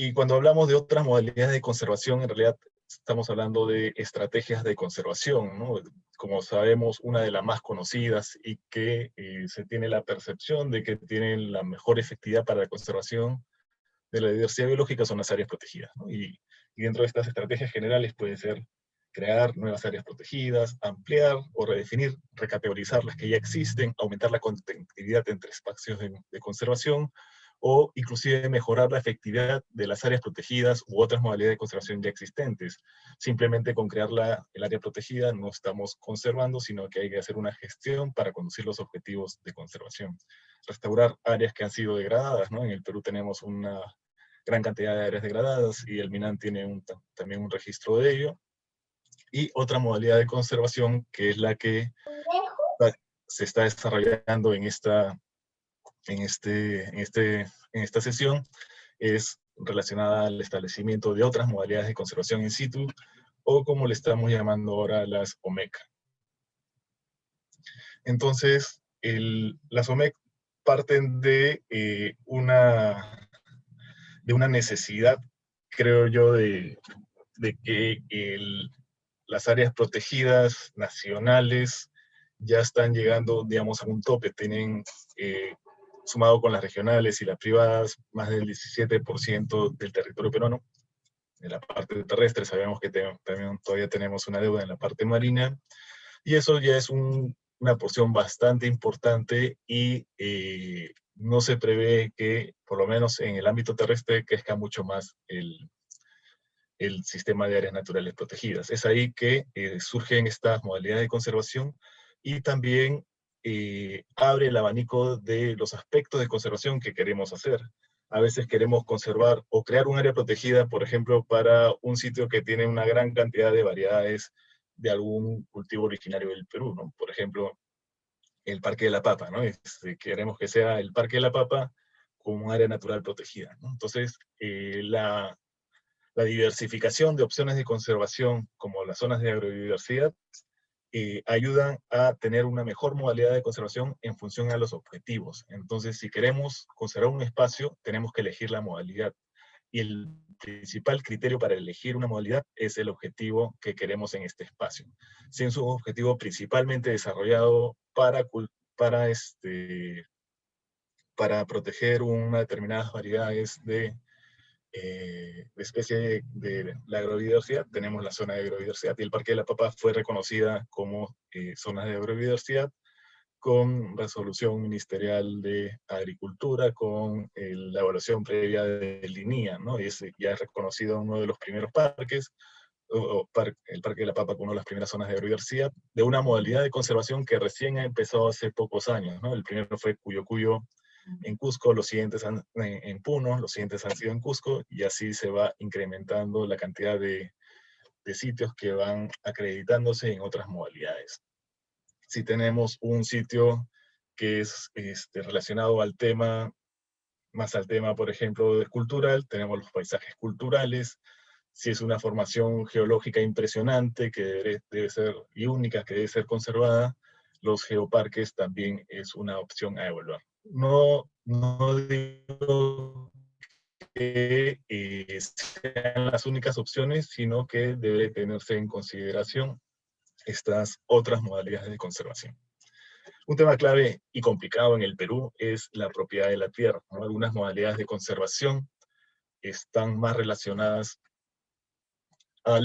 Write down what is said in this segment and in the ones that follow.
Y cuando hablamos de otras modalidades de conservación, en realidad estamos hablando de estrategias de conservación, ¿no? Como sabemos, una de las más conocidas y que se tiene la percepción de que tienen la mejor efectividad para la conservación de la diversidad biológica son las áreas protegidas, ¿no? Y dentro de estas estrategias generales puede ser crear nuevas áreas protegidas, ampliar o redefinir, recategorizar las que ya existen, aumentar la conectividad entre espacios de conservación, o inclusive mejorar la efectividad de las áreas protegidas u otras modalidades de conservación ya existentes. Simplemente con crear el área protegida no estamos conservando, sino que hay que hacer una gestión para conducir los objetivos de conservación. Restaurar áreas que han sido degradadas, ¿no? En el Perú tenemos una gran cantidad de áreas degradadas y el MINAN tiene también un registro de ello. Y otra modalidad de conservación, que es la que se está desarrollando en esta sesión, es relacionada al establecimiento de otras modalidades de conservación in situ, o como le estamos llamando ahora, las OMEC. Entonces, las OMEC parten de una necesidad, creo yo, de que las áreas protegidas nacionales ya están llegando, digamos, a un tope. Tienen, sumado con las regionales y las privadas, más del 17% del territorio peruano. En la parte terrestre sabemos que también todavía tenemos una deuda en la parte marina, y eso ya es una porción bastante importante y no se prevé que, por lo menos en el ámbito terrestre, crezca mucho más el sistema de áreas naturales protegidas. Es ahí que surgen estas modalidades de conservación, y también abre el abanico de los aspectos de conservación que queremos hacer. A veces queremos conservar o crear un área protegida, por ejemplo, para un sitio que tiene una gran cantidad de variedades de algún cultivo originario del Perú, ¿no? Por ejemplo, el Parque de la Papa, ¿no? Queremos que sea el Parque de la Papa como un área natural protegida, ¿no? Entonces, la diversificación de opciones de conservación, como las zonas de agrobiodiversidad, ayudan a tener una mejor modalidad de conservación en función a los objetivos. Entonces, si queremos conservar un espacio, tenemos que elegir la modalidad. Y el principal criterio para elegir una modalidad es el objetivo que queremos en este espacio. Si es un objetivo principalmente desarrollado para proteger unas determinadas variedades de especie de la agrobiodiversidad, tenemos la zona de agrobiodiversidad, y el Parque de la Papa fue reconocida como zona de agrobiodiversidad con resolución ministerial de Agricultura, con la evaluación previa del INIA, ¿no? Y ya es reconocido uno de los primeros parques, el Parque de la Papa, como una de las primeras zonas de agrobiodiversidad, de una modalidad de conservación que recién ha empezado hace pocos años, ¿no? El primero fue Cuyo Cuyo en Cusco, los siguientes en Puno, los siguientes han sido en Cusco, y así se va incrementando la cantidad de sitios que van acreditándose en otras modalidades. Si tenemos un sitio que es relacionado al tema, más al tema, por ejemplo, cultural, tenemos los paisajes culturales. Si es una formación geológica impresionante que debe ser y única, que debe ser conservada, los geoparques también es una opción a evaluar. No digo que sean las únicas opciones, sino que debe tenerse en consideración estas otras modalidades de conservación. Un tema clave y complicado en el Perú es la propiedad de la tierra, ¿no? Algunas modalidades de conservación están más relacionadas a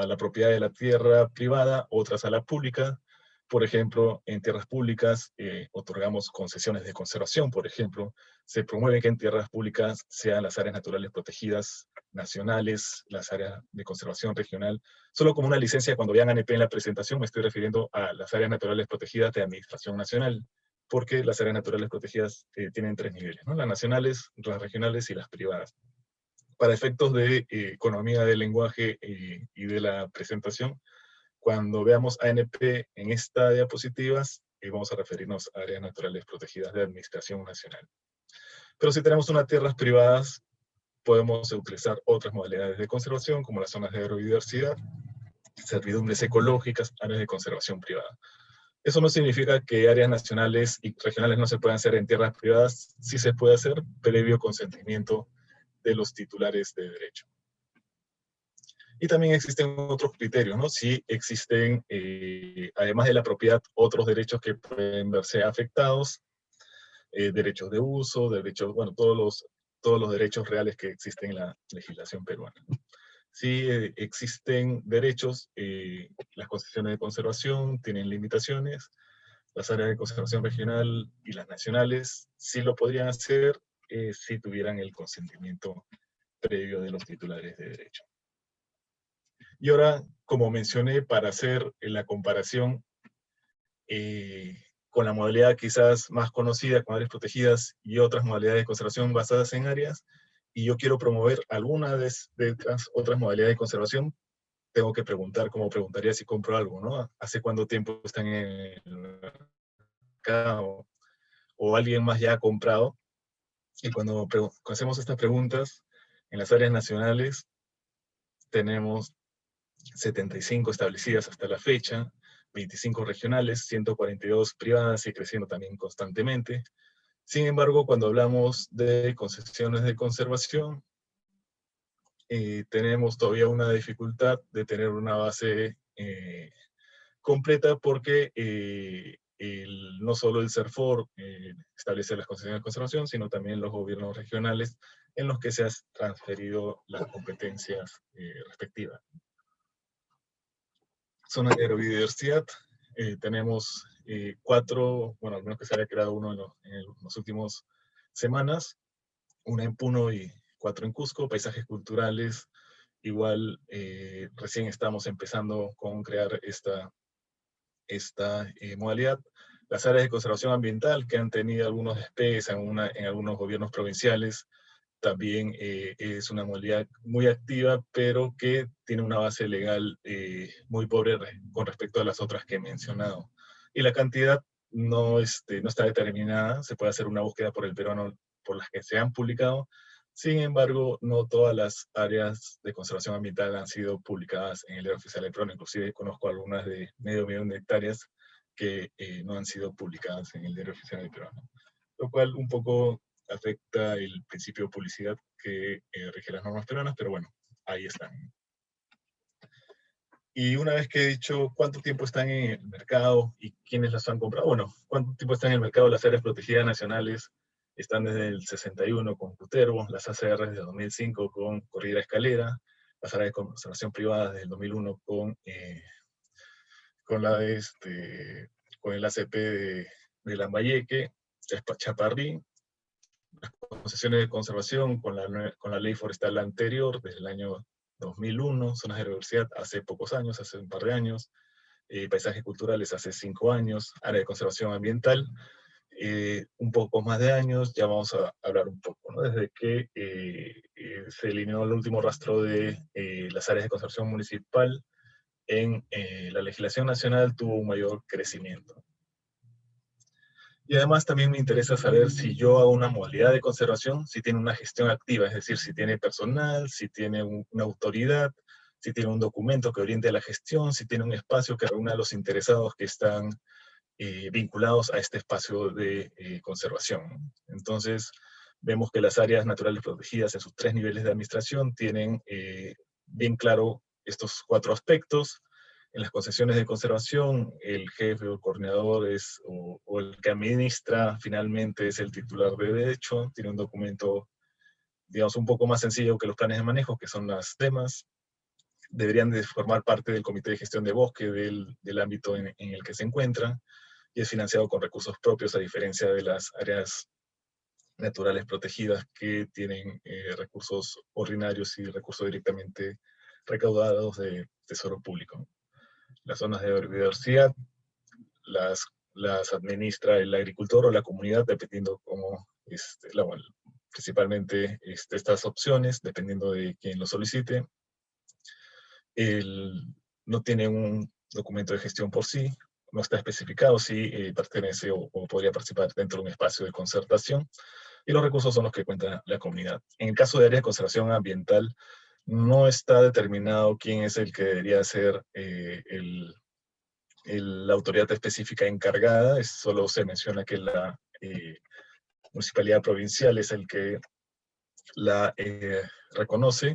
la propiedad de la tierra privada, otras a la pública. Por ejemplo, en tierras públicas otorgamos concesiones de conservación, por ejemplo. Se promueve que en tierras públicas sean las áreas naturales protegidas nacionales, las áreas de conservación regional. Solo como una licencia, cuando vean ANP en la presentación, me estoy refiriendo a las áreas naturales protegidas de administración nacional, porque las áreas naturales protegidas tienen tres niveles, ¿no? Las nacionales, las regionales y las privadas. Para efectos de economía del lenguaje y de la presentación, cuando veamos ANP en esta diapositivas, vamos a referirnos a áreas naturales protegidas de administración nacional. Pero si tenemos unas tierras privadas, podemos utilizar otras modalidades de conservación, como las zonas de agrobiodiversidad, servidumbres ecológicas, áreas de conservación privada. Eso no significa que áreas nacionales y regionales no se puedan hacer en tierras privadas. Sí se puede hacer, previo consentimiento de los titulares de derecho. Y también existen otros criterios, ¿no? Si existen, además de la propiedad, otros derechos que pueden verse afectados, derechos de uso, derechos, bueno, todos los derechos reales que existen en la legislación peruana. Si existen derechos, las concesiones de conservación tienen limitaciones, las áreas de conservación regional y las nacionales sí lo podrían hacer si tuvieran el consentimiento previo de los titulares de derecho. Y ahora, como mencioné, para hacer la comparación con la modalidad quizás más conocida, con áreas protegidas y otras modalidades de conservación basadas en áreas, y yo quiero promover alguna de estas otras modalidades de conservación, tengo que preguntar, como preguntaría si compro algo, ¿no? ¿Hace cuánto tiempo están en el mercado? O alguien más ya ha comprado. Y cuando hacemos estas preguntas, en las áreas nacionales tenemos 75 establecidas hasta la fecha, 25 regionales, 142 privadas y creciendo también constantemente. Sin embargo, cuando hablamos de concesiones de conservación, tenemos todavía una dificultad de tener una base completa porque no solo el CERFOR establece las concesiones de conservación, sino también los gobiernos regionales en los que se han transferido las competencias respectivas. Zona de agrobiodiversidad, tenemos 4, bueno, al menos que se haya creado uno en las últimas semanas, una en Puno y 4 en Cusco. Paisajes culturales, igual recién estamos empezando con crear esta modalidad. Las áreas de conservación ambiental, que han tenido algunos despegues en algunos gobiernos provinciales, también es una modalidad muy activa, pero que tiene una base legal muy pobre con respecto a las otras que he mencionado. Y la cantidad no está determinada, se puede hacer una búsqueda por el peruano por las que se han publicado. Sin embargo, no todas las áreas de conservación ambiental han sido publicadas en el Diario Oficial del Peruano. Inclusive conozco algunas de 500.000 de hectáreas que no han sido publicadas en el Diario Oficial del Peruano. Lo cual un poco afecta el principio de publicidad que rige las normas peruanas, pero bueno, ahí están. Y una vez que he dicho cuánto tiempo están en el mercado y quiénes las han comprado, bueno, cuánto tiempo están en el mercado las áreas protegidas nacionales, están desde el 61 con Cutervo, las ACR desde el 2005 con Cordillera Escalera, las áreas de conservación privadas desde el 2001 con el ACP de Lambayeque, Chaparrí, las concesiones de conservación con la ley forestal anterior, desde el año 2001, zonas de biodiversidad hace pocos años, hace un par de años, paisajes culturales hace 5 años, área de conservación ambiental, un poco más de años, ya vamos a hablar un poco, ¿no? Desde que se eliminó el último rastro de las áreas de conservación municipal en la legislación nacional tuvo un mayor crecimiento. Y además también me interesa saber si yo hago una modalidad de conservación, si tiene una gestión activa, es decir, si tiene personal, si tiene una autoridad, si tiene un documento que oriente la gestión, si tiene un espacio que reúna a los interesados que están vinculados a este espacio de conservación. Entonces, vemos que las áreas naturales protegidas en sus 3 niveles de administración tienen bien claro estos 4 aspectos. En las concesiones de conservación, el jefe o el coordinador o el que administra finalmente es el titular de derecho, tiene un documento, digamos, un poco más sencillo que los planes de manejo, que son las temas. Deberían de formar parte del comité de gestión de bosque del ámbito en el que se encuentra, y es financiado con recursos propios, a diferencia de las áreas naturales protegidas que tienen recursos ordinarios y recursos directamente recaudados de tesoro público. Las zonas de biodiversidad las administra el agricultor o la comunidad, dependiendo cómo, principalmente estas opciones, dependiendo de quién lo solicite. No tiene un documento de gestión por sí, no está especificado si pertenece o podría participar dentro de un espacio de concertación, y los recursos son los que cuenta la comunidad. En el caso de área de conservación ambiental, no está determinado quién es el que debería ser la autoridad específica encargada, solo se menciona que la municipalidad provincial es el que la reconoce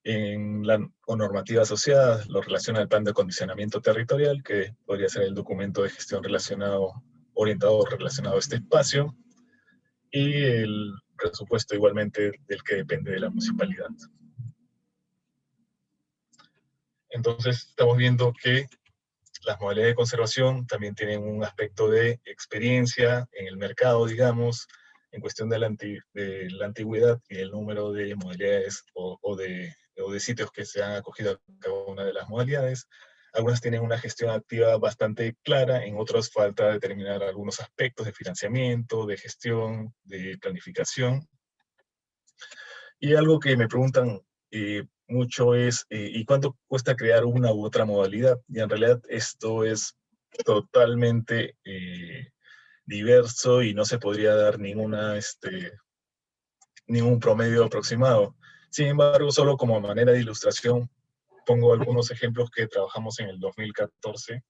en la normativa asociada, lo relaciona al plan de acondicionamiento territorial, que podría ser el documento de gestión orientado relacionado a este espacio, y el presupuesto igualmente del que depende de la municipalidad. Entonces estamos viendo que las modalidades de conservación también tienen un aspecto de experiencia en el mercado, digamos, en cuestión de la antigüedad y el número de modalidades o de sitios que se han acogido a cada una de las modalidades. Algunas tienen una gestión activa bastante clara, en otras falta determinar algunos aspectos de financiamiento, de gestión, de planificación. Y algo que me preguntan mucho es, ¿y cuánto cuesta crear una u otra modalidad? Y en realidad esto es totalmente diverso y no se podría dar ningún promedio aproximado. Sin embargo, solo como manera de ilustración, pongo algunos ejemplos que trabajamos en el 2014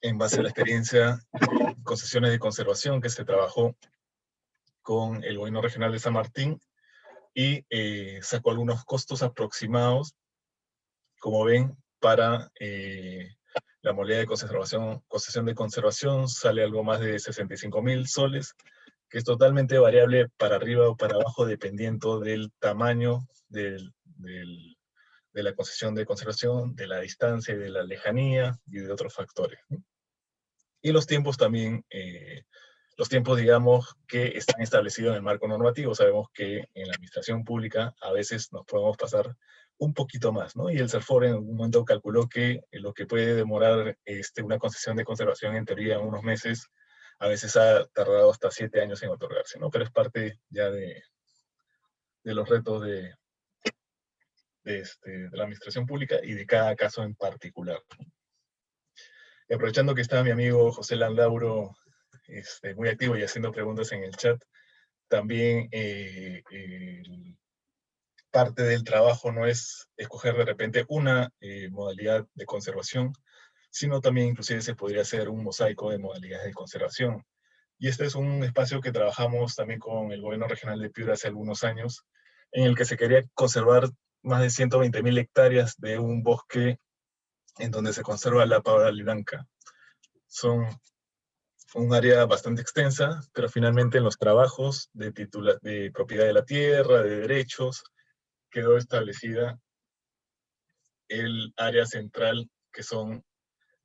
en base a la experiencia de concesiones de conservación que se trabajó con el gobierno regional de San Martín y sacó algunos costos aproximados, como ven, para la modalidad de concesión de conservación sale algo más de 65.000 soles, que es totalmente variable para arriba o para abajo dependiendo del tamaño de la concesión de conservación, de la distancia y de la lejanía y de otros factores, ¿no? Y los tiempos también, los tiempos, digamos, que están establecidos en el marco normativo. Sabemos que en la administración pública a veces nos podemos pasar un poquito más, ¿no? Y el CERFOR en algún momento calculó que lo que puede demorar una concesión de conservación en teoría en unos meses, a veces ha tardado hasta 7 años en otorgarse, ¿no? Pero es parte ya de los retos de la administración pública y de cada caso en particular. Y aprovechando que está mi amigo José Landauro muy activo y haciendo preguntas en el chat, también parte del trabajo no es escoger de repente una modalidad de conservación, sino también inclusive se podría hacer un mosaico de modalidades de conservación. Y este es un espacio que trabajamos también con el gobierno regional de Piura hace algunos años, en el que se quería conservar más de 120.000 hectáreas de un bosque en donde se conserva la pavara blanca. Son un área bastante extensa, pero finalmente en los trabajos de propiedad de la tierra, de derechos, quedó establecida el área central, que son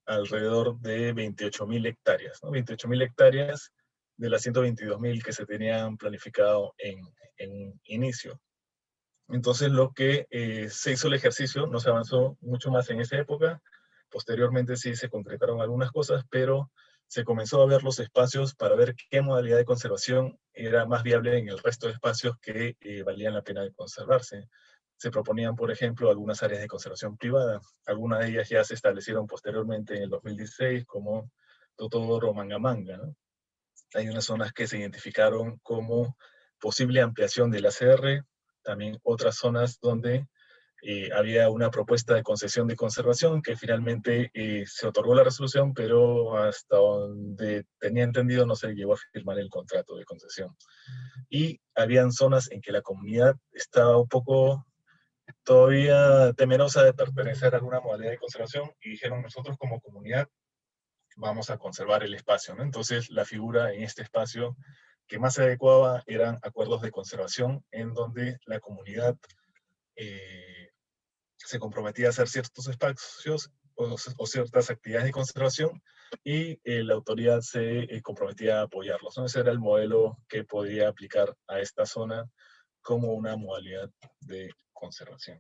alrededor de 28.000 hectáreas, ¿no? 28.000 hectáreas de las 122.000 que se tenían planificado en inicio. Entonces lo que se hizo el ejercicio, no se avanzó mucho más en esa época, posteriormente sí se concretaron algunas cosas, pero se comenzó a ver los espacios para ver qué modalidad de conservación era más viable en el resto de espacios que valían la pena de conservarse. Se proponían, por ejemplo, algunas áreas de conservación privada. Algunas de ellas ya se establecieron posteriormente en el 2016, como Totodoro Mangamanga, ¿no? Hay unas zonas que se identificaron como posible ampliación del ACR, también otras zonas donde había una propuesta de concesión de conservación que finalmente se otorgó la resolución, pero hasta donde tenía entendido no se llegó a firmar el contrato de concesión. Y habían zonas en que la comunidad estaba un poco todavía temerosa de pertenecer a alguna modalidad de conservación y dijeron, nosotros como comunidad vamos a conservar el espacio, ¿no? Entonces la figura en este espacio que más se adecuaba eran acuerdos de conservación en donde la comunidad se comprometía a hacer ciertos espacios o ciertas actividades de conservación y la autoridad se comprometía a apoyarlos, ¿no? Ese era el modelo que podía aplicar a esta zona como una modalidad de conservación.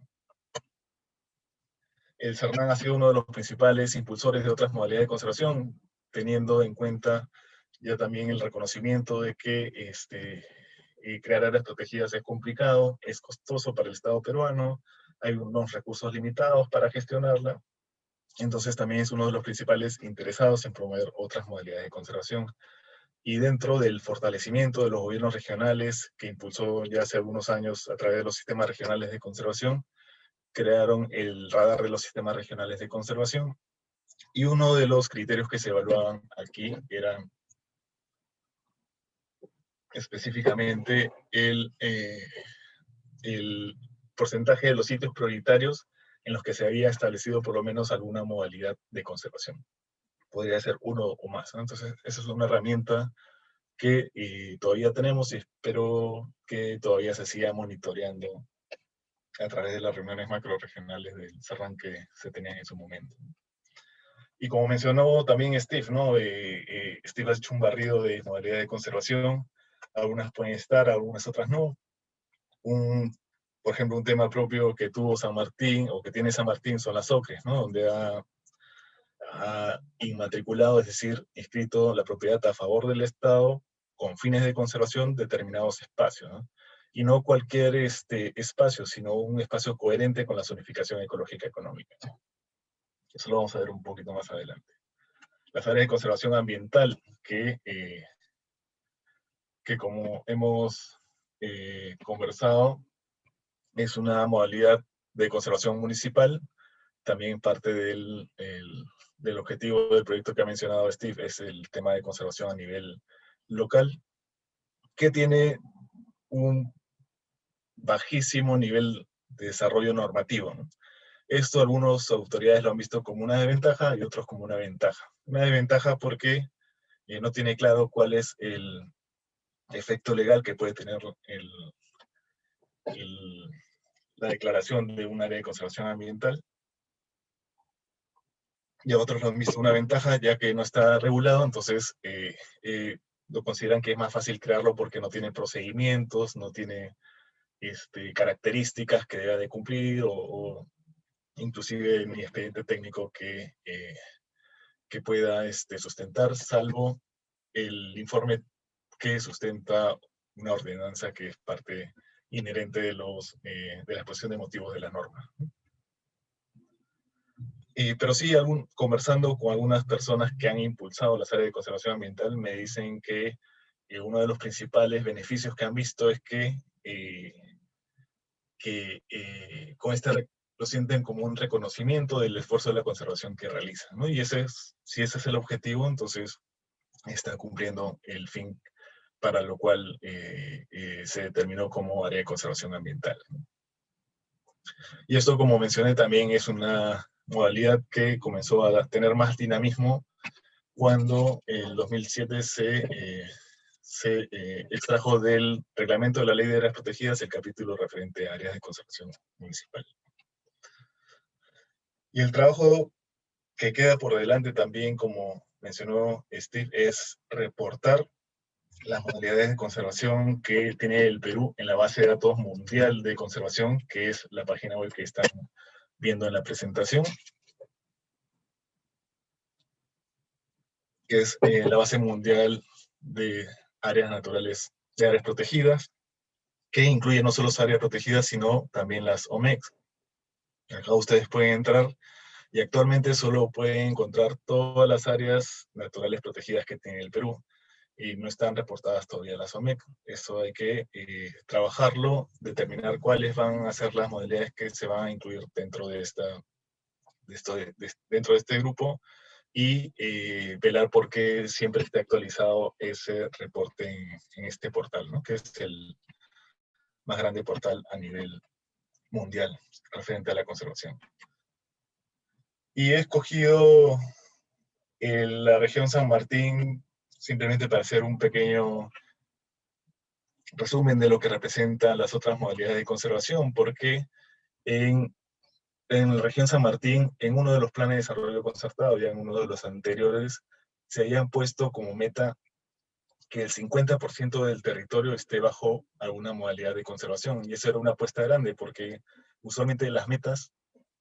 El CERNAN ha sido uno de los principales impulsores de otras modalidades de conservación, teniendo en cuenta ya también el reconocimiento de que crear áreas protegidas es complicado, es costoso para el Estado peruano, hay unos recursos limitados para gestionarla, entonces también es uno de los principales interesados en promover otras modalidades de conservación. Y dentro del fortalecimiento de los gobiernos regionales que impulsó ya hace algunos años a través de los sistemas regionales de conservación, crearon el radar de los sistemas regionales de conservación, y uno de los criterios que se evaluaban aquí era específicamente el porcentaje de los sitios prioritarios en los que se había establecido por lo menos alguna modalidad de conservación. Podría ser uno o más, ¿no? Entonces, esa es una herramienta que todavía tenemos y espero que todavía se siga monitoreando a través de las reuniones macroregionales del CERRAN que se tenían en su momento. Y como mencionó también Steve, ¿no? Steve ha hecho un barrido de modalidades de conservación, algunas pueden estar, algunas otras no. Por ejemplo, un tema propio que tuvo San Martín, o que tiene San Martín, son las OCRES, ¿no? Donde ha inmatriculado, es decir, inscrito la propiedad a favor del Estado con fines de conservación determinados espacios, ¿no? Y no cualquier espacio, sino un espacio coherente con la zonificación ecológica económica. Eso lo vamos a ver un poquito más adelante. Las áreas de conservación ambiental, que como hemos conversado, es una modalidad de conservación municipal, también parte del objetivo del proyecto que ha mencionado Steve, es el tema de conservación a nivel local, que tiene un bajísimo nivel de desarrollo normativo, ¿no? Esto algunas autoridades lo han visto como una desventaja y otros como una ventaja. Una desventaja porque no tiene claro cuál es el efecto legal que puede tener la declaración de un área de conservación ambiental. Y a otros lo han visto una ventaja, ya que no está regulado, entonces lo consideran que es más fácil crearlo porque no tiene procedimientos, no tiene características que deba de cumplir, o inclusive mi expediente técnico que pueda sustentar, salvo el informe que sustenta una ordenanza que es parte inherente de la exposición de motivos de la norma. Pero sí, conversando con algunas personas que han impulsado las áreas de conservación ambiental, me dicen que uno de los principales beneficios que han visto es que con lo sienten como un reconocimiento del esfuerzo de la conservación que realizan, ¿no? Y si ese es el objetivo, entonces está cumpliendo el fin para lo cual se determinó como área de conservación ambiental, ¿no? Y esto, como mencioné, también es una modalidad que comenzó a tener más dinamismo cuando en 2007 se extrajo del reglamento de la Ley de Áreas Protegidas el capítulo referente a áreas de conservación municipal. Y el trabajo que queda por delante también, como mencionó Steve, es reportar las modalidades de conservación que tiene el Perú en la base de datos mundial de conservación, que es la página web que están viendo en la presentación, que es la base mundial de áreas naturales, de áreas protegidas, que incluye no solo las áreas protegidas, sino también las OMEX. Acá ustedes pueden entrar y actualmente solo pueden encontrar todas las áreas naturales protegidas que tiene el Perú, y no están reportadas todavía las OMEC. Eso hay que trabajarlo, determinar cuáles van a ser las modalidades que se van a incluir dentro de dentro de este grupo, y velar por qué siempre esté actualizado ese reporte en este portal, ¿no? Que es el más grande portal a nivel mundial referente a la conservación. Y he escogido la región San Martín simplemente para hacer un pequeño resumen de lo que representan las otras modalidades de conservación, porque en la región San Martín, en uno de los planes de desarrollo concertado, ya en uno de los anteriores, se habían puesto como meta que el 50% del territorio esté bajo alguna modalidad de conservación, y eso era una apuesta grande, porque usualmente las metas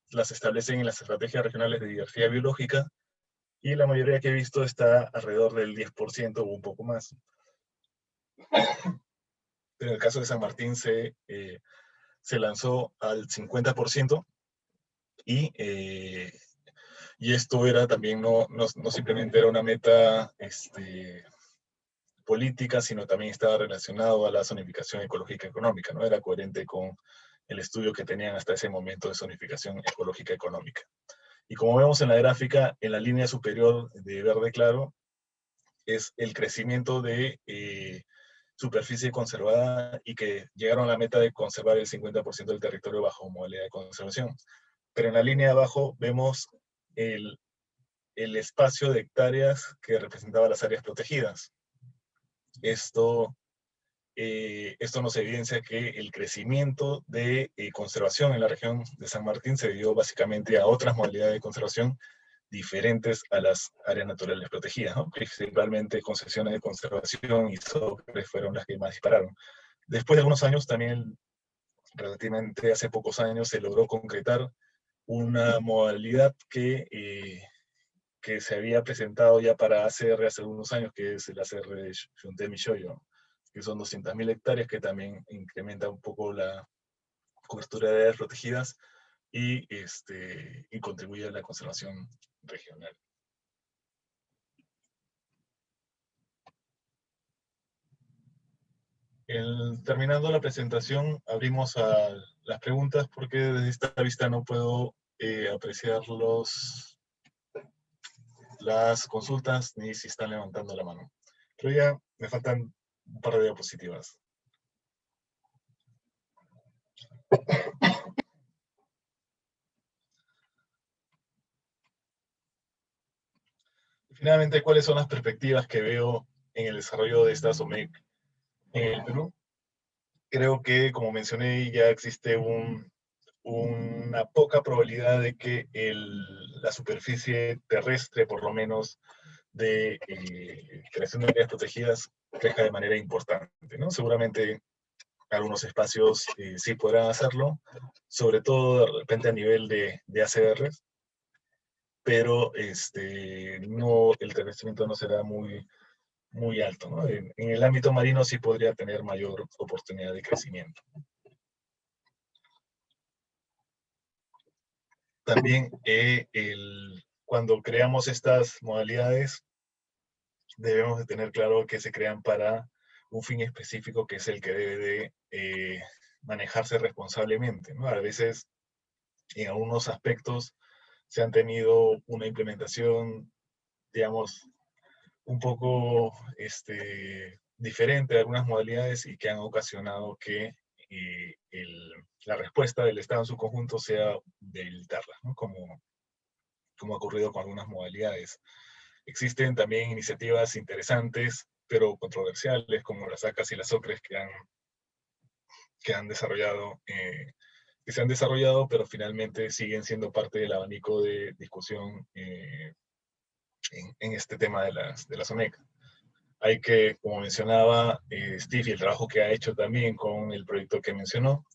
las establecen en las estrategias regionales de diversidad biológica, y la mayoría que he visto está alrededor del 10% o un poco más. Pero en el caso de San Martín se lanzó al 50%, y esto era también, no simplemente era una meta política, sino también estaba relacionado a la zonificación ecológica económica, ¿no? Era coherente con el estudio que tenían hasta ese momento de zonificación ecológica económica. Y como vemos en la gráfica, en la línea superior de verde claro, es el crecimiento de superficie conservada y que llegaron a la meta de conservar el 50% del territorio bajo modalidad de conservación. Pero en la línea de abajo vemos el espacio de hectáreas que representaba las áreas protegidas. Esto nos evidencia que el crecimiento de conservación en la región de San Martín se debió básicamente a otras modalidades de conservación diferentes a las áreas naturales protegidas, ¿no? Principalmente concesiones de conservación y SOCRES fueron las que más dispararon. Después de algunos años, también relativamente hace pocos años, se logró concretar una modalidad que se había presentado ya para ACR hace algunos años, que es el ACR de Xunté-Milloyo, que son 200.000 hectáreas, que también incrementa un poco la cobertura de áreas protegidas y contribuye a la conservación regional. Terminando la presentación, abrimos a las preguntas, porque desde esta vista no puedo apreciar las consultas ni si están levantando la mano. Pero ya me faltan un par de diapositivas. Finalmente, ¿cuáles son las perspectivas que veo en el desarrollo de esta SOMEC en el Perú? Creo que, como mencioné, ya existe una poca probabilidad de que la superficie terrestre, por lo menos, de creación de áreas protegidas crezca de manera importante, ¿no? Seguramente algunos espacios sí podrán hacerlo, sobre todo de repente a nivel de ACRs, pero el crecimiento no será muy alto, ¿no? En el ámbito marino sí podría tener mayor oportunidad de crecimiento. También cuando creamos estas modalidades, debemos de tener claro que se crean para un fin específico, que es el que debe de manejarse responsablemente, ¿no? A veces, en algunos aspectos, se han tenido una implementación, digamos, un poco diferente de algunas modalidades y que han ocasionado que la respuesta del Estado en su conjunto sea debilitarla, ¿no? Como ha ocurrido con algunas modalidades. Existen también iniciativas interesantes, pero controversiales, como las ACAS y las OCRES, que se han desarrollado, pero finalmente siguen siendo parte del abanico de discusión en este tema de la SOMEC. Hay que, como mencionaba Steve, y el trabajo que ha hecho también con el proyecto que mencionó,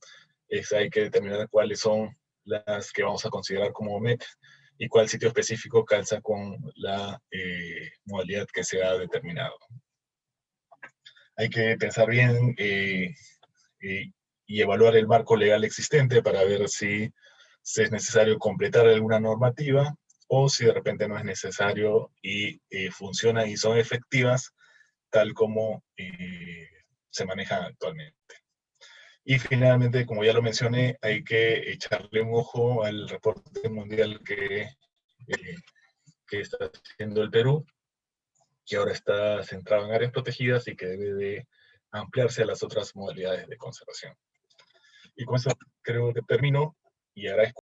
hay que determinar cuáles son las que vamos a considerar como MEC y cuál sitio específico calza con la modalidad que se ha determinado. Hay que pensar bien y evaluar el marco legal existente para ver si es necesario completar alguna normativa o si de repente no es necesario y funcionan y son efectivas tal como se manejan actualmente. Y finalmente, como ya lo mencioné, hay que echarle un ojo al reporte mundial que está haciendo el Perú, que ahora está centrado en áreas protegidas y que debe de ampliarse a las otras modalidades de conservación. Y con eso creo que termino y agradezco